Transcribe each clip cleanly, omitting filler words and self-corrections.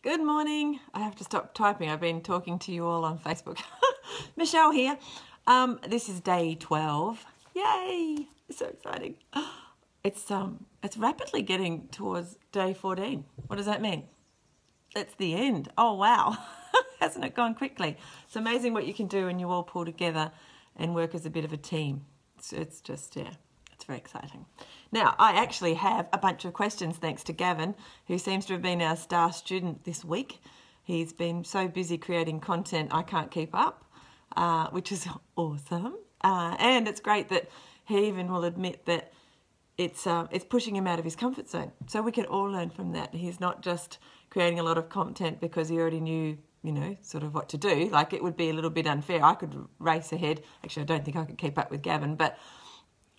Good morning. I have to stop typing. I've been talking to you all on Facebook. Michelle here. This is day 12. Yay! It's so exciting. It's rapidly getting towards day 14. What does that mean? It's the end. Oh, wow. Hasn't it gone quickly? It's amazing what you can do when you all pull together and work as a bit of a team. It's just, yeah, it's very exciting. Now, I actually have a bunch of questions thanks to Gavin, who seems to have been our star student this week. He's been so busy creating content I can't keep up, which is awesome. And it's great that he even will admit that it's pushing him out of his comfort zone. So we can all learn from that. He's not just creating a lot of content because he already knew, sort of what to do. Like, it would be a little bit unfair. I could race ahead. Actually, I don't think I could keep up with Gavin, but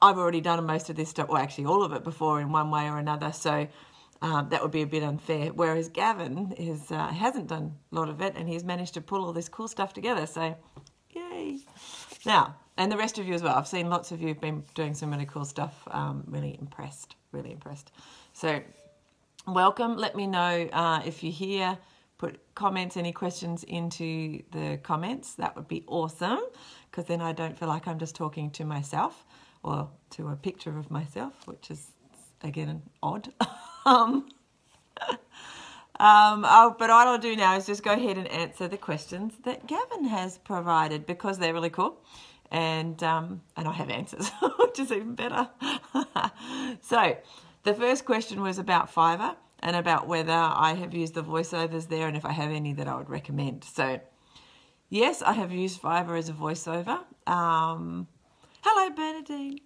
I've already done most of this stuff, well, actually all of it before in one way or another, so that would be a bit unfair. Whereas Gavin hasn't done a lot of it, and he's managed to pull all this cool stuff together, so yay. Now, and the rest of you as well. I've seen lots of you have been doing some really cool stuff. Really impressed. So welcome. Let me know if you're here. Put comments, any questions into the comments. That would be awesome, because then I don't feel like I'm just talking to myself or to a picture of myself, which is, again, odd. But what I'll do now is just go ahead and answer the questions that Gavin has provided, because they're really cool. And I have answers, which is even better. So the first question was about Fiverr and about whether I have used the voiceovers there and if I have any that I would recommend. So yes, I have used Fiverr as a voiceover. Hello, Bernadine.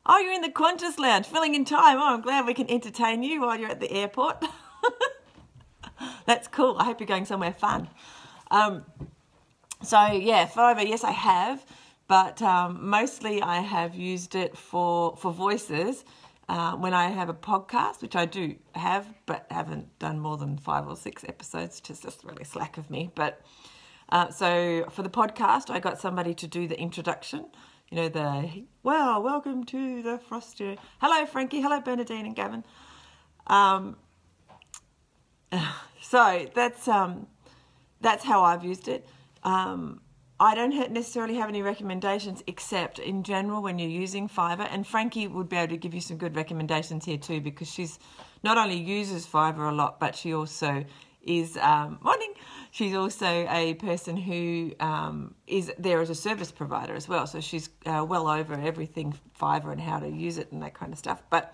Oh, you're in the Qantas lounge, filling in time. Oh, I'm glad we can entertain you while you're at the airport. That's cool. I hope you're going somewhere fun. So, yeah, Fiverr, yes, I have. But mostly I have used it for voices when I have a podcast, which I do have, but haven't done more than 5 or 6 episodes, which is just really slack of me. But so for the podcast, I got somebody to do the introduction. Welcome to the Frosty. Hello, Frankie. Hello, Bernadine and Gavin. So that's how I've used it. I don't necessarily have any recommendations, except in general when you're using Fiverr, and Frankie would be able to give you some good recommendations here too, because she's not only uses Fiverr a lot, but she also is she's also a person who is there as a service provider as well. So she's well over everything Fiverr and how to use it and that kind of stuff. But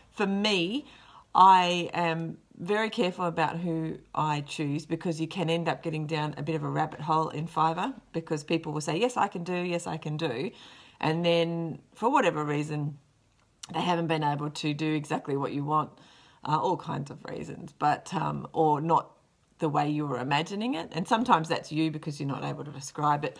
for me, I am very careful about who I choose, because you can end up getting down a bit of a rabbit hole in Fiverr, because people will say, yes, I can do. And then for whatever reason, they haven't been able to do exactly what you want, all kinds of reasons, but or not the way you were imagining it. And sometimes that's you, because you're not able to describe it.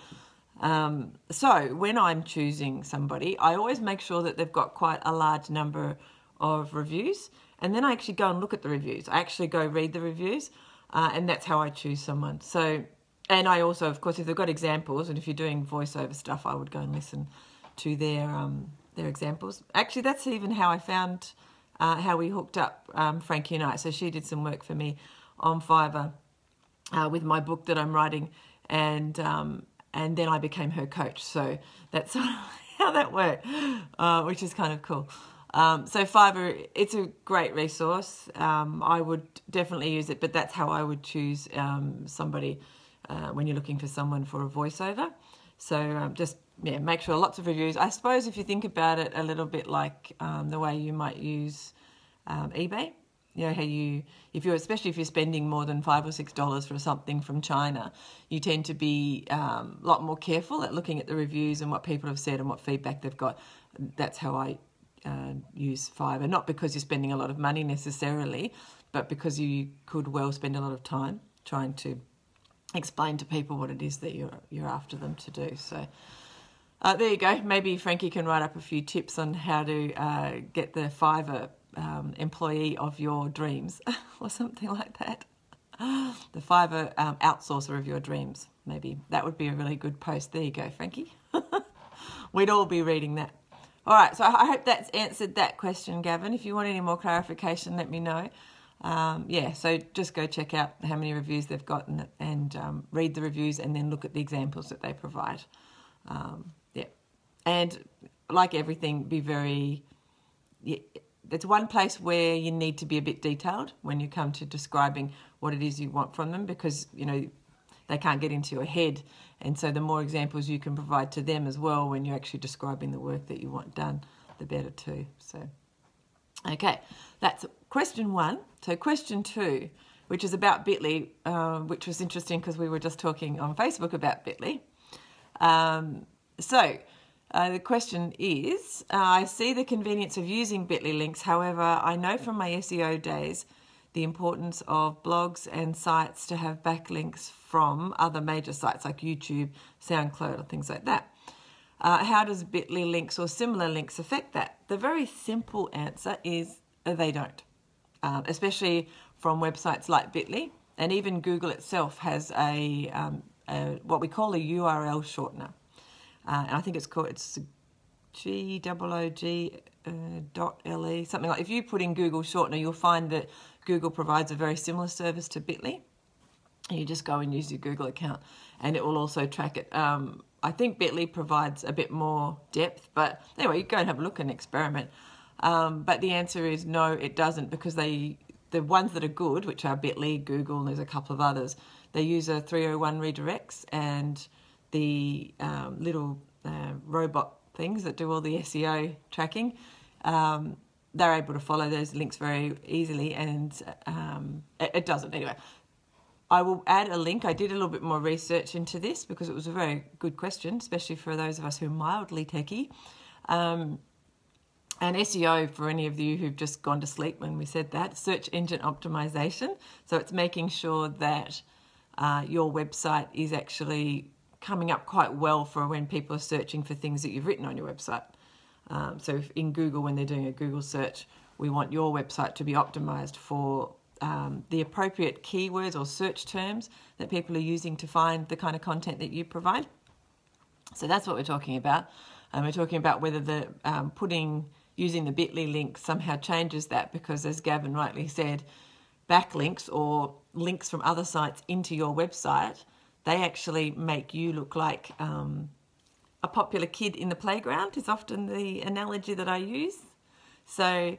So when I'm choosing somebody, I always make sure that they've got quite a large number of reviews. And then I actually go and look at the reviews. I actually go read the reviews, and that's how I choose someone. So, and I also, of course, if they've got examples, and if you're doing voiceover stuff, I would go and listen to their examples. Actually, that's even how I found how we hooked up, Frankie and I. So she did some work for me on Fiverr with my book that I'm writing, and then I became her coach. So that's how that worked, which is kind of cool. So Fiverr, it's a great resource. I would definitely use it, but that's how I would choose somebody when you're looking for someone for a voiceover. So just make sure lots of reviews. I suppose if you think about it a little bit like the way you might use eBay, especially if you're spending more than $5 or $6 for something from China, you tend to be a lot more careful at looking at the reviews and what people have said and what feedback they've got. That's how I use Fiverr, not because you're spending a lot of money necessarily, but because you could well spend a lot of time trying to explain to people what it is that you're after them to do. So there you go. Maybe Frankie can write up a few tips on how to get the Fiverr employee of your dreams or something like that. The Fiverr outsourcer of your dreams. Maybe that would be a really good post. There you go, Frankie. We'd all be reading that. All right, so I hope that's answered that question, Gavin. If you want any more clarification, let me know. Yeah, so just go check out how many reviews they've got and read the reviews and then look at the examples that they provide. Yeah, and like everything, be very... Yeah, it's one place where you need to be a bit detailed when you come to describing what it is you want from them, because, you know, they can't get into your head. And so the more examples you can provide to them as well when you're actually describing the work that you want done, the better too. So, okay, that's question 1. So question 2, which is about Bitly, which was interesting because we were just talking on Facebook about Bitly. The question is, I see the convenience of using Bitly links. However, I know from my SEO days the importance of blogs and sites to have backlinks from other major sites like YouTube, SoundCloud, or things like that. How does Bitly links or similar links affect that? The very simple answer is they don't, especially from websites like Bitly. And even Google itself has what we call a URL shortener. And I think it's GOOG.LE, something like. If you put in Google shortener, you'll find that Google provides a very similar service to Bitly. And you just go and use your Google account, and it will also track it. I think Bitly provides a bit more depth, but anyway, you go and have a look and experiment. But the answer is no, it doesn't, because the ones that are good, which are Bitly, Google, and there's a couple of others, they use a 301 redirects, and the little robot things that do all the SEO tracking, they're able to follow those links very easily, and it doesn't. Anyway, I will add a link. I did a little bit more research into this because it was a very good question, especially for those of us who are mildly techie. And SEO, for any of you who've just gone to sleep when we said that, search engine optimization. So it's making sure that your website is actually coming up quite well for when people are searching for things that you've written on your website. So if in Google, when they're doing a Google search, we want your website to be optimized for the appropriate keywords or search terms that people are using to find the kind of content that you provide. So that's what we're talking about. We're talking about whether the using the Bitly link somehow changes that, because as Gavin rightly said, backlinks or links from other sites into your website, they actually make you look like a popular kid in the playground is often the analogy that I use. So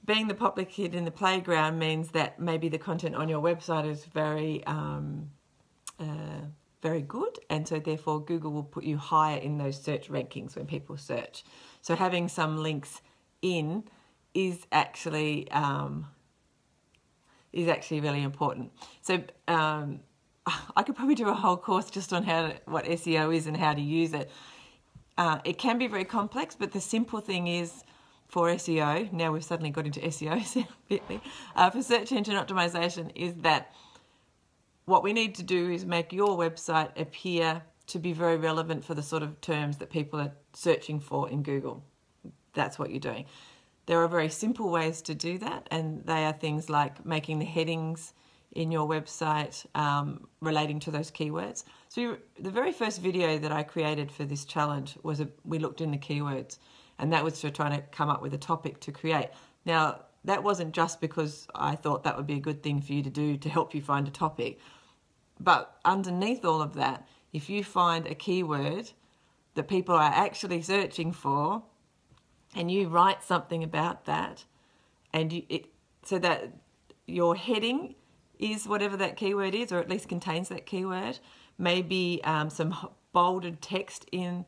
being the popular kid in the playground means that maybe the content on your website is very good, and so therefore Google will put you higher in those search rankings when people search. So having some links in is actually really important. So I could probably do a whole course just on what SEO is and how to use it. It can be very complex, but the simple thing is, for SEO, now we've suddenly got into SEO, for search engine optimization, is that what we need to do is make your website appear to be very relevant for the sort of terms that people are searching for in Google. That's what you're doing. There are very simple ways to do that, and they are things like making the headings in your website relating to those keywords. So the very first video that I created for this challenge was we looked in the keywords, and that was to try to come up with a topic to create. Now, that wasn't just because I thought that would be a good thing for you to do to help you find a topic, but underneath all of that, if you find a keyword that people are actually searching for, and you write something about that, and so that your heading is whatever that keyword is, or at least contains that keyword, maybe some bolded text in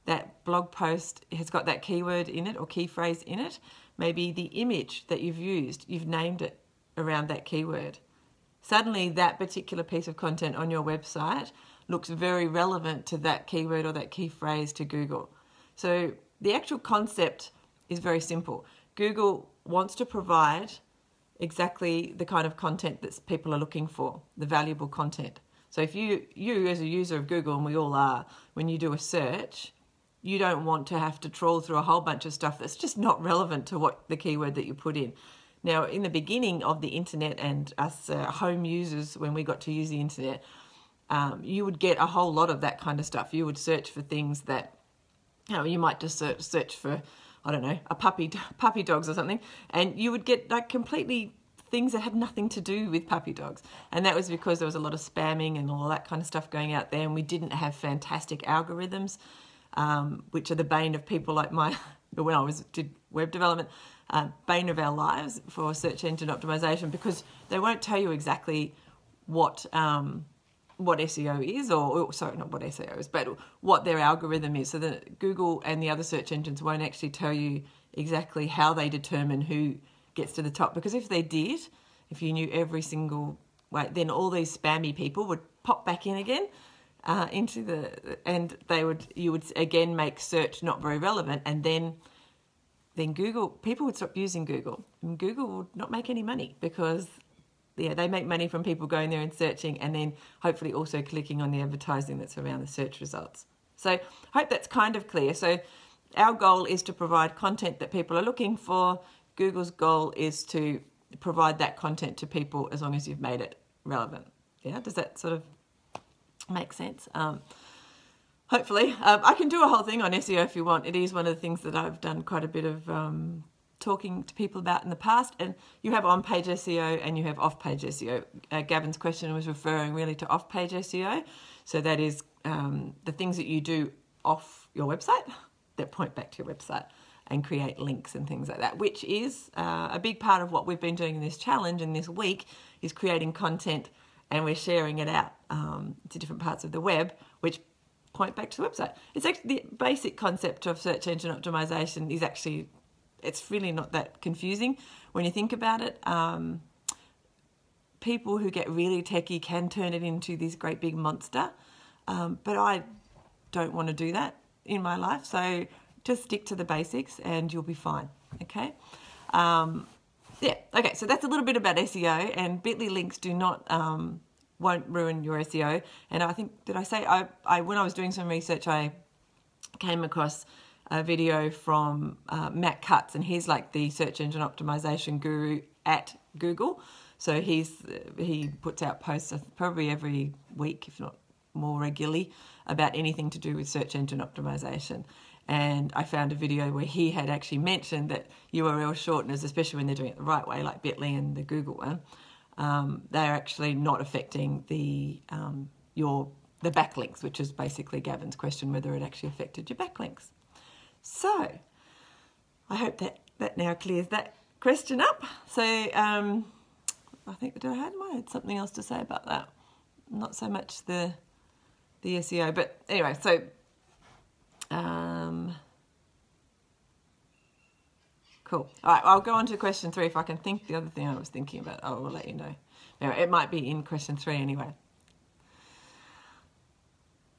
that blog post has got that keyword in it or key phrase in it, maybe the image that you've used, you've named it around that keyword. Suddenly that particular piece of content on your website looks very relevant to that keyword or that key phrase to Google. So the actual concept is very simple. Google wants to provide exactly the kind of content that people are looking for, the valuable content. So if you as a user of Google, and we all are, when you do a search, you don't want to have to trawl through a whole bunch of stuff that's just not relevant to what the keyword that you put in. Now, in the beginning of the internet and us home users, when we got to use the internet, you would get a whole lot of that kind of stuff. You would search for things that, you might just search for, I don't know, a puppy dogs or something, and you would get like completely things that had nothing to do with puppy dogs. And that was because there was a lot of spamming and all that kind of stuff going out there, and we didn't have fantastic algorithms, which are the bane of people like when I did web development, bane of our lives for search engine optimization, because they won't tell you exactly what SEO is, or sorry, not what SEO is, but what their algorithm is. So that Google and the other search engines won't actually tell you exactly how they determine who gets to the top, because if they did, if you knew every single way, then all these spammy people would pop back in again and you would again make search not very relevant, and then people would stop using Google, and Google would not make any money, because they make money from people going there and searching, and then hopefully also clicking on the advertising that's around the search results. So I hope that's kind of clear. So our goal is to provide content that people are looking for. Google's goal is to provide that content to people as long as you've made it relevant. Yeah, does that sort of make sense? Hopefully. I can do a whole thing on SEO if you want. It is one of the things that I've done quite a bit of talking to people about in the past. And you have on-page SEO and you have off-page SEO. Gavin's question was referring really to off-page SEO. So that is the things that you do off your website that point back to your website and create links and things like that, which is a big part of what we've been doing in this challenge and this week, is creating content, and we're sharing it out to different parts of the web, which point back to the website. It's actually the basic concept of search engine optimization is actually, it's really not that confusing when you think about it. People who get really techie can turn it into this great big monster, but I don't want to do that in my life, so just stick to the basics and you'll be fine, okay? Okay, so that's a little bit about SEO, and Bitly links won't ruin your SEO. And I think, did I say, when I was doing some research, I came across a video from Matt Cutts, and he's like the search engine optimization guru at Google. So he puts out posts probably every week, if not more regularly, about anything to do with search engine optimization. And I found a video where he had actually mentioned that URL shorteners, especially when they're doing it the right way, like Bitly and the Google one, they're actually not affecting the backlinks, which is basically Gavin's question, whether it actually affected your backlinks. So I hope that now clears that question up. So I think I had something else to say about that. Not so much the SEO, but anyway, so cool. All right, I'll go on to question 3 if I can think the other thing I was thinking about. I will let you know. Anyway, it might be in question 3 anyway.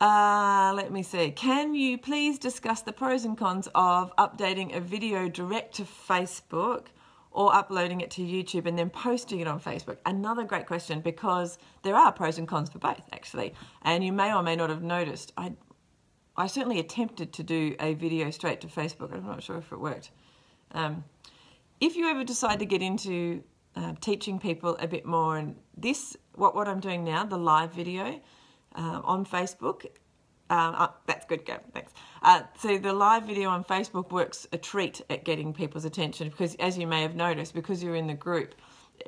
Let me see. Can you please discuss the pros and cons of updating a video direct to Facebook or uploading it to YouTube and then posting it on Facebook? Another great question, because there are pros and cons for both, actually. And you may or may not have noticed, I certainly attempted to do a video straight to Facebook. I'm not sure if it worked. If you ever decide to get into teaching people a bit more, and what I'm doing now, the live video on Facebook, that's good, Gab, thanks. So the live video on Facebook works a treat at getting people's attention, because as you may have noticed, because you're in the group,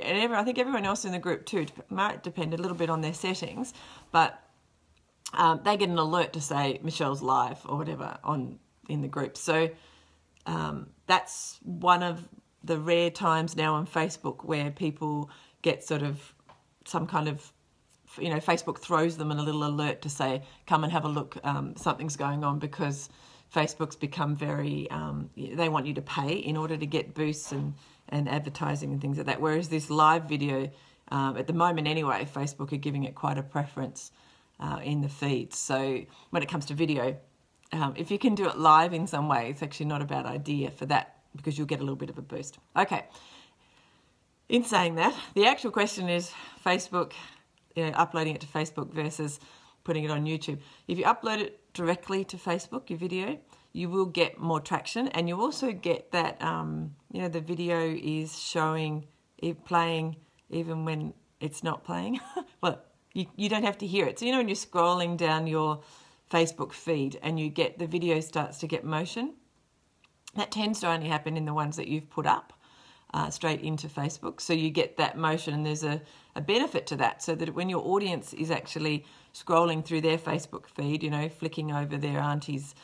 and I think everyone else in the group too, might depend a little bit on their settings, but they get an alert to say Michelle's live or whatever in the group. So that's one of the rare times now on Facebook where people get sort of some kind of, Facebook throws them in a little alert to say, come and have a look, something's going on, because Facebook's become very, they want you to pay in order to get boosts and advertising and things like that. Whereas this live video, at the moment anyway, Facebook are giving it quite a preference in the feeds. So when it comes to video, if you can do it live in some way, it's actually not a bad idea for that, because you'll get a little bit of a boost. Okay. In saying that, the actual question is Facebook, uploading it to Facebook versus putting it on YouTube. If you upload it directly to Facebook, your video, you will get more traction, and you also get that, the video is playing even when it's not playing. Well, you don't have to hear it. So, when you're scrolling down your Facebook feed and you get the video starts to get motion, that tends to only happen in the ones that you've put up. straight into Facebook. So you get that motion, and there's a benefit to that, so that when your audience is actually scrolling through their Facebook feed, you know, flicking over their auntie's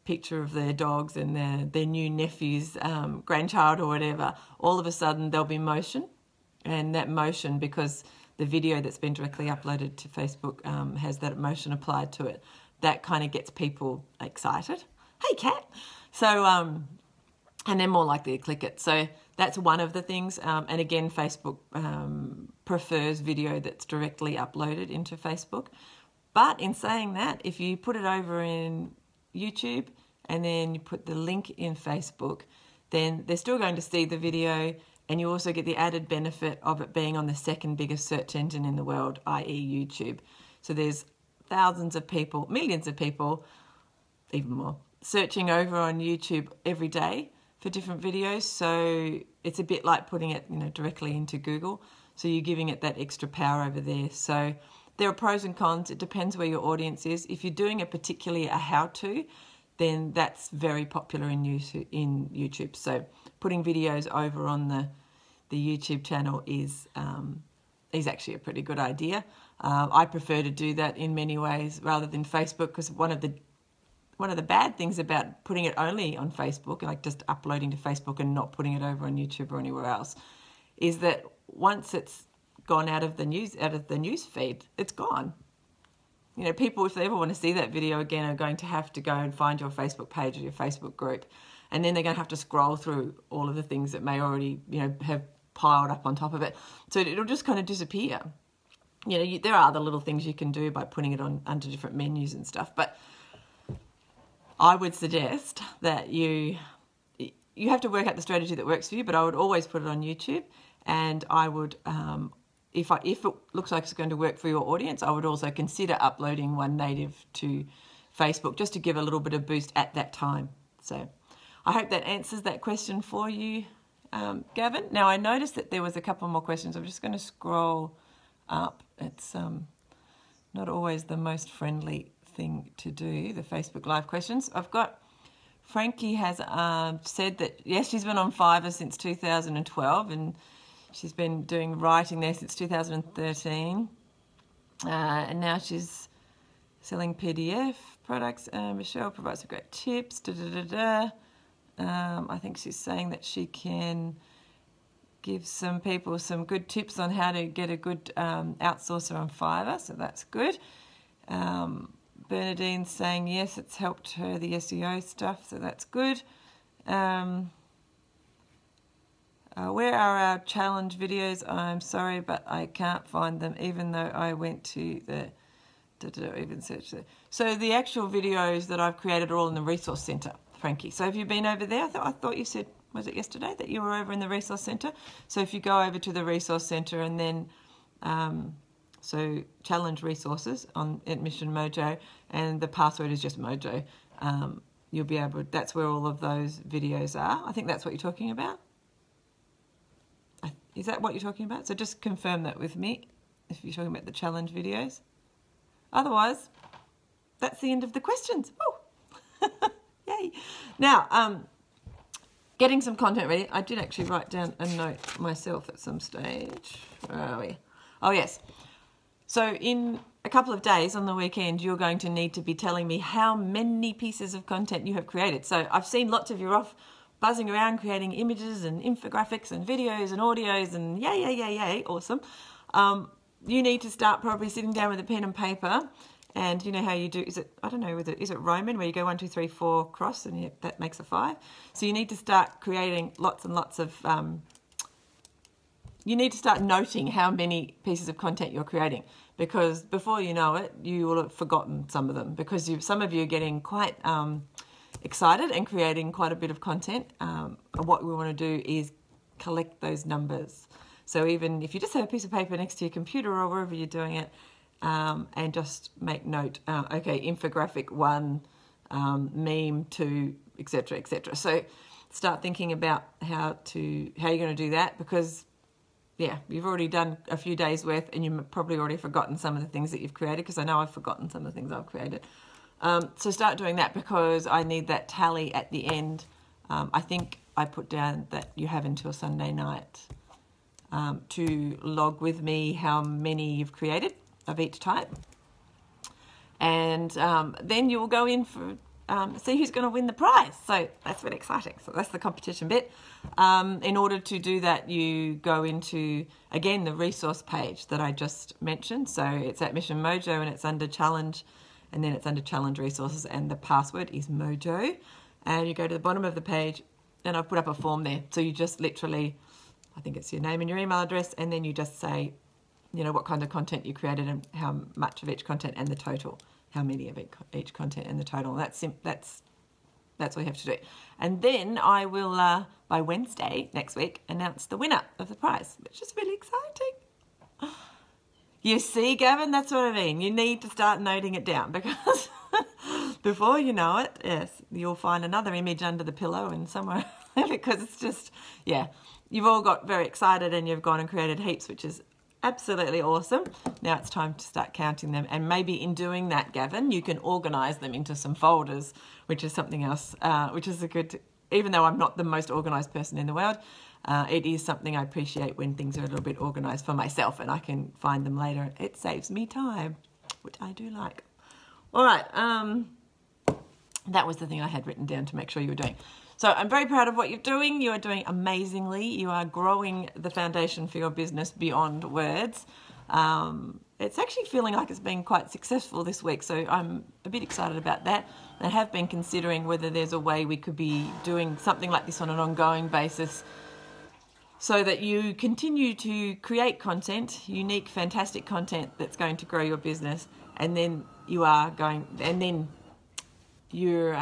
picture of their dogs and their new nephew's grandchild or whatever, all of a sudden there'll be motion. And that motion, because the video that's been directly uploaded to Facebook has that motion applied to it, that kind of gets people excited. Hey, cat. So, and they're more likely to click it. So that's one of the things. And again, Facebook prefers video that's directly uploaded into Facebook. But in saying that, if you put it over in YouTube and then you put the link in Facebook, then they're still going to see the video, and you also get the added benefit of it being on the second biggest search engine in the world, i.e. YouTube. So there's thousands of people, millions of people, even more, searching over on YouTube every day for different videos. So it's a bit like putting it, you know, directly into Google. So you're giving it that extra power over there. So there are pros and cons. It depends where your audience is. If you're doing particularly a how-to, then that's very popular in YouTube. So putting videos over on the YouTube channel is actually a pretty good idea. I prefer to do that in many ways rather than Facebook, because one of the bad things about putting it only on Facebook, like just uploading to Facebook and not putting it over on YouTube or anywhere else, is that once it's gone out of the news feed, it's gone. You know, people, if they ever want to see that video again, are going to have to go and find your Facebook page or your Facebook group, and then they're going to have to scroll through all of the things that may already, you know, have piled up on top of it. So it'll just kind of disappear. You know, there are other little things you can do by putting it on under different menus and stuff, but I would suggest that you have to work out the strategy that works for you, but I would always put it on YouTube, and I would, if it looks like it's going to work for your audience, I would also consider uploading one native to Facebook just to give a little bit of boost at that time. So I hope that answers that question for you, Gavin. Now, I noticed that there was a couple more questions. I'm just going to scroll up. It's not always the most friendly thing to do, the Facebook Live questions. I've got Frankie has said that, yes, she's been on Fiverr since 2012, and she's been doing writing there since 2013, and now she's selling PDF products. Michelle provides some great tips. I think she's saying that she can give some people some good tips on how to get a good outsourcer on Fiverr, so that's good. Bernadine's saying, yes, it's helped her, the SEO stuff, so that's good. Where are our challenge videos? I'm sorry, but I can't find them, even though I went to the even search there. So the actual videos that I've created are all in the Resource Centre, Frankie. So have you been over there? I thought you said, was it yesterday, that you were over in the Resource Centre? So if you go over to the Resource Centre and then, so challenge resources at Mission Mojo, and the password is just Mojo, you'll be able, that's where all of those videos are. I think that's what you're talking about. Is that what you're talking about? So just confirm that with me if you're talking about the challenge videos. Otherwise, that's the end of the questions. Oh, yay. Now, getting some content ready. I did actually write down a note myself at some stage. Where are we? Oh, yes. So in a couple of days on the weekend, you're going to need to be telling me how many pieces of content you have created. So I've seen lots of you off buzzing around creating images and infographics and videos and audios and yay, awesome. You need to start probably sitting down with a pen and paper, and you know how you do, is it Roman, where you go 1, 2, 3, 4 cross, and that makes a 5. So you need to start creating lots and lots of, you need to start noting how many pieces of content you're creating, because before you know it, you will have forgotten some of them, because some of you are getting quite excited and creating quite a bit of content. What we want to do is collect those numbers. So even if you just have a piece of paper next to your computer or wherever you're doing it, and just make note, okay, infographic 1, meme 2, etc., etc. So start thinking about how you're going to do that, because yeah, you've already done a few days worth, and you've probably already forgotten some of the things that you've created, because I know I've forgotten some of the things I've created. So start doing that, because I need that tally at the end. I think I put down that you have until Sunday night to log with me how many you've created of each type. And then you will go in for see who's going to win the prize. So that's really exciting. So that's the competition bit. In order to do that, you go into, again, the resource page that I just mentioned. So it's at Mission Mojo and it's under challenge, and then it's under challenge resources, and the password is Mojo. And you go to the bottom of the page, and I've put up a form there. So you just literally, I think it's your name and your email address, and then you just say, you know, what kind of content you created and how much of each content and the total, how many of each content and the total. That's all you have to do. And then I will, by Wednesday next week, announce the winner of the prize, which is really exciting. You see, Gavin, that's what I mean. You need to start noting it down, because before you know it, yes, you'll find another image under the pillow and somewhere, because it's just, yeah, you've all got very excited and you've gone and created heaps, which is absolutely awesome. Now it's time to start counting them, and maybe in doing that, Gavin, you can organise them into some folders, which is something else, which is a good, even though I'm not the most organised person in the world, it is something I appreciate when things are a little bit organised for myself and I can find them later. It saves me time, which I do like. All right, that was the thing I had written down to make sure you were doing. So I'm very proud of what you're doing. You are doing amazingly. You are growing the foundation for your business beyond words. It's actually feeling like it's been quite successful this week, so I'm a bit excited about that. I have been considering whether there's a way we could be doing something like this on an ongoing basis, so that you continue to create content, unique, fantastic content that's going to grow your business, and then you are going, and then you're,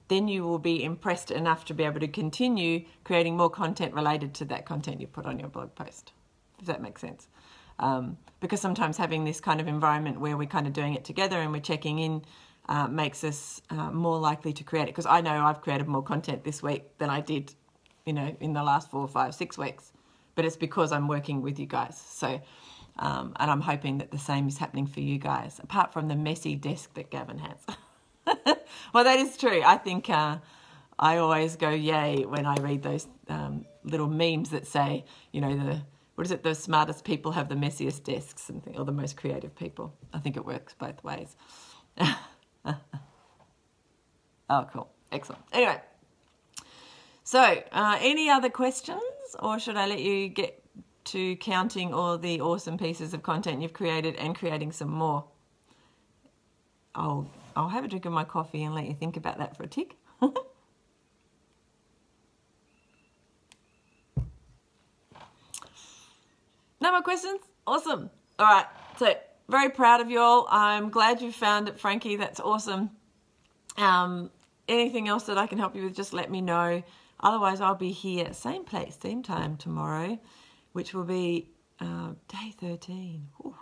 then you will be impressed enough to be able to continue creating more content related to that content you put on your blog post, if that makes sense. Because sometimes having this kind of environment where we're kind of doing it together and we're checking in makes us more likely to create it. Because I know I've created more content this week than I did, you know, in the last 4, 5, 6 weeks. But it's because I'm working with you guys. So, and I'm hoping that the same is happening for you guys, apart from the messy desk that Gavin has. Well, that is true. I think I always go yay when I read those little memes that say, you know, what is it? The smartest people have the messiest desks, and or the most creative people. I think it works both ways. Oh, cool. Excellent. Anyway, so any other questions, or should I let you get to counting all the awesome pieces of content you've created and creating some more? I'll have a drink of my coffee and let you think about that for a tick. No more questions? Awesome. All right. So very proud of you all. I'm glad you found it, Frankie. That's awesome. Anything else that I can help you with, just let me know. Otherwise, I'll be here, same place, same time tomorrow, which will be day 13. Ooh.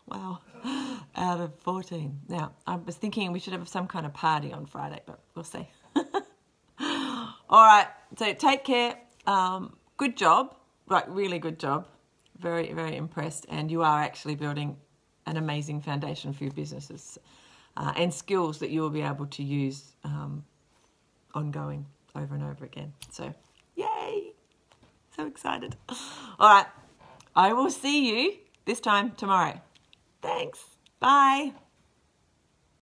Wow, out of 14. Now, I was thinking we should have some kind of party on Friday, but we'll see. All right, so take care. Good job, right, really good job. Very, very impressed. And you are actually building an amazing foundation for your businesses and skills that you will be able to use ongoing over and over again. So, yay, so excited. All right, I will see you this time tomorrow. Thanks. Bye.